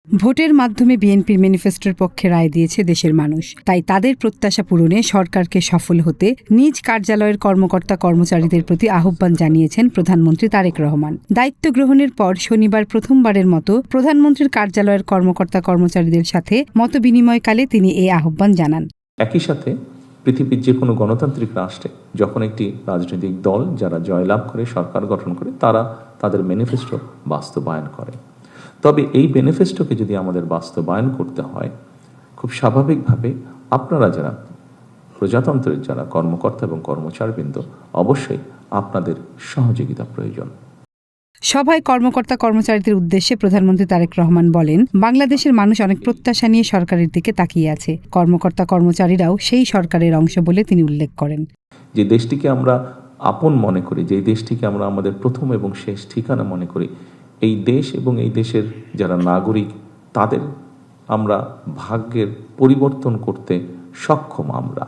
ভোটের মাধ্যমে বিএনপির ম্যানিফেস্টোর পক্ষে রায় দিয়েছে দেশের মানুষ। তাই তাদের প্রত্যাশা পূরণে সরকারকে সফল হতে নিজ কার্যালয়ের কর্মকর্তা কর্মচারীদের প্রতি আহ্বান জানিয়েছেন প্রধানমন্ত্রী তারেক রহমান। দায়িত্ব গ্রহণের পর শনিবার প্রথমবারের মতো প্রধানমন্ত্রীর কার্যালয়ের কর্মকর্তা কর্মচারীদের সাথে মতবিনিময়কালে তিনি এই আহ্বান জানান। একই সাথে পৃথিবীর যে কোনো গণতান্ত্রিক রাষ্ট্রে যখন একটি রাজনৈতিক দল যারা জয়লাভ করে সরকার গঠন করে তারা তাদের ম্যানিফেস্টো বাস্তবায়ন করে। তবে এই ম্যানিফেস্টোকে যদি আমাদের বাস্তবায়ন করতে হয়, খুব স্বাভাবিকভাবে আপনারা যারা প্রজাতন্ত্রের যারা কর্মকর্তা এবং কর্মচারীবৃন্দ, অবশ্যই আপনাদের সহযোগিতা প্রয়োজন। সভায় কর্মকর্তা কর্মচারীদের উদ্দেশ্যে প্রধানমন্ত্রী তারেক রহমান বলেন, বাংলাদেশের মানুষ অনেক প্রত্যাশা নিয়ে সরকারের দিকে তাকিয়ে আছে। কর্মকর্তা কর্মচারীরাও সেই সরকারের অংশ বলে তিনি উল্লেখ করেন। যে দেশটিকে আমরা আপন মনে করি, যে দেশটিকে আমরা আমাদের প্রথম এবং শেষ ঠিকানা মনে করি, এই দেশ এবং এই দেশের যারা নাগরিক তাদের আমরা ভাগ্যের পরিবর্তন করতে সক্ষম। আমরা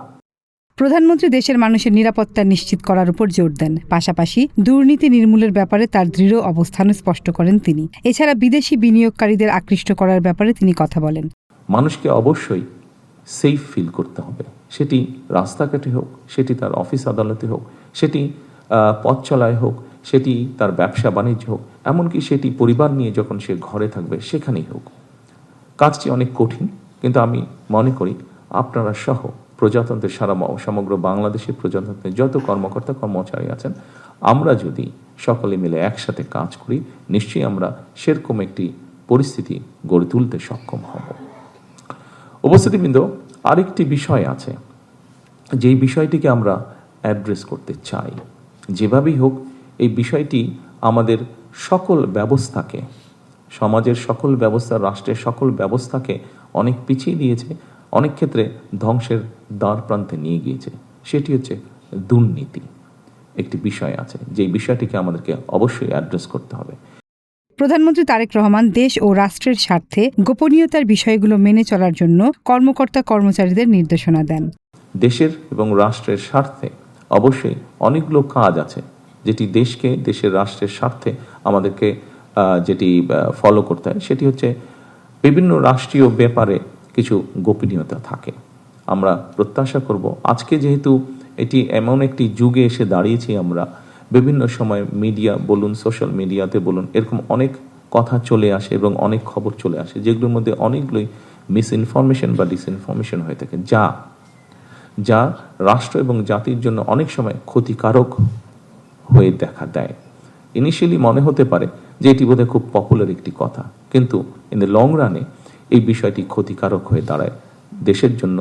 প্রধানমন্ত্রী দেশের মানুষের নিরাপত্তা নিশ্চিত করার উপর জোর দেন। পাশাপাশি দুর্নীতি নির্মূলের ব্যাপারে তার দৃঢ় অবস্থান স্পষ্ট করেন তিনি। এছাড়া বিদেশি বিনিয়োগকারীদের আকৃষ্ট করার ব্যাপারে তিনি কথা বলেন। মানুষকে অবশ্যই সেফ ফিল করতে হবে, সেটি রাস্তাঘাটে হোক, সেটি তার অফিস আদালতে হোক, সেটি পথ চলায় হোক, সেটি তার ব্যবসা বাণিজ্য হোক, এমনকি সেটি পরিবার নিয়ে যখন সে ঘরে থাকবে সেখানেই হোক। কাজটি অনেক কঠিন, কিন্তু আমি মনে করি আপনারা সহ প্রজাতন্ত্রের সমগ্র বাংলাদেশের প্রজাতন্ত্রের যত কর্মকর্তা কর্মচারী আছেন, আমরা যদি সকলে মিলে একসাথে কাজ করি, নিশ্চয়ই আমরা সেরকম একটি পরিস্থিতি গড়ে তুলতে সক্ষম হব। উপস্থিতিবৃন্দ, আরেকটি বিষয় আছে, যেই বিষয়টিকে আমরা অ্যাড্রেস করতে চাই। যেভাবেই হোক এই বিষয়টি আমাদের সকল ব্যবস্থাকে, সমাজের সকল ব্যবস্থা, রাষ্ট্রের সকল ব্যবস্থাকে অনেক পিছিয়ে দিয়েছে, অনেক ক্ষেত্রে ধ্বংসের দ্বার প্রান্তে নিয়ে গিয়েছে। সেটি হচ্ছে দুর্নীতি। একটি বিষয় আছে, যেই বিষয়টিকে আমাদেরকে অবশ্যই অ্যাড্রেস করতে হবে। প্রধানমন্ত্রী তারেক রহমান দেশ ও রাষ্ট্রের স্বার্থে গোপনীয়তার বিষয়গুলো মেনে চলার জন্য কর্মকর্তা কর্মচারীদের নির্দেশনা দেন। দেশের এবং রাষ্ট্রের স্বার্থে অবশ্যই অনেকগুলো কাজ আছে, যেটি দেশকে, দেশের রাষ্ট্রের স্বার্থে আমাদেরকে যেটি ফলো করতে হয়, সেটি হচ্ছে বিভিন্ন রাষ্ট্রীয় ব্যাপারে কিছু গোপনীয়তা থাকে। আমরা প্রত্যাশা করব, আজকে যেহেতু এটি এমন একটি যুগে এসে দাঁড়িয়েছি, আমরা বিভিন্ন সময় মিডিয়া বলুন, সোশ্যাল মিডিয়াতে বলুন, এরকম অনেক কথা চলে আসে এবং অনেক খবর চলে আসে, যেগুলোর মধ্যে অনেকগুলোই মিসইনফরমেশন বা ডিসইনফরমেশন হয়ে থাকে, যা রাষ্ট্র এবং জাতির জন্য অনেক সময় ক্ষতিকারক হয়ে দেখা দেয়। ইনিশিয়ালি মনে হতে পারে যে এটি বোধহয় খুব পপুলার একটি কথা, কিন্তু ইন দ্য লং রানে এই বিষয়টি ক্ষতিকারক হয়ে দাঁড়ায় দেশের জন্য,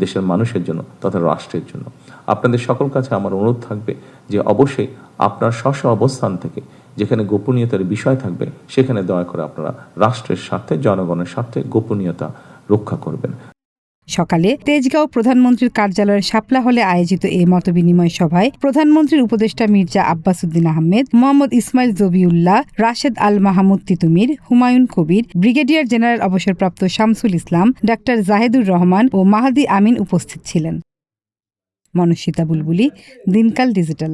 দেশের মানুষের জন্য তথা রাষ্ট্রের জন্য। আপনাদের সকল কাছে আমার অনুরোধ থাকবে যে অবশ্যই আপনার স্ব অবস্থান থেকে যেখানে গোপনীয়তার বিষয় থাকবে, সেখানে দয়া করে আপনারা রাষ্ট্রের স্বার্থে, জনগণের স্বার্থে গোপনীয়তা রক্ষা করবেন। সকালে তেজগাঁও প্রধানমন্ত্রীর কার্যালয়ের শাপলা হলে আয়োজিত এই মতবিনিময় সভায় প্রধানমন্ত্রীর উপদেষ্টা মির্জা আব্বাস উদ্দিন আহমেদ, মোহাম্মদ ইসমাইল জবিউল্লাহ, রাশেদ আল মাহমুদ তিতুমির, হুমায়ুন কবির, ব্রিগেডিয়ার জেনারেল অবসরপ্রাপ্ত শামসুল ইসলাম, ডাক্তার জাহেদুর রহমান ও মাহাদি আমিন উপস্থিত ছিলেন। মনস্বিতা বুলবুলি, দিনকাল ডিজিটাল।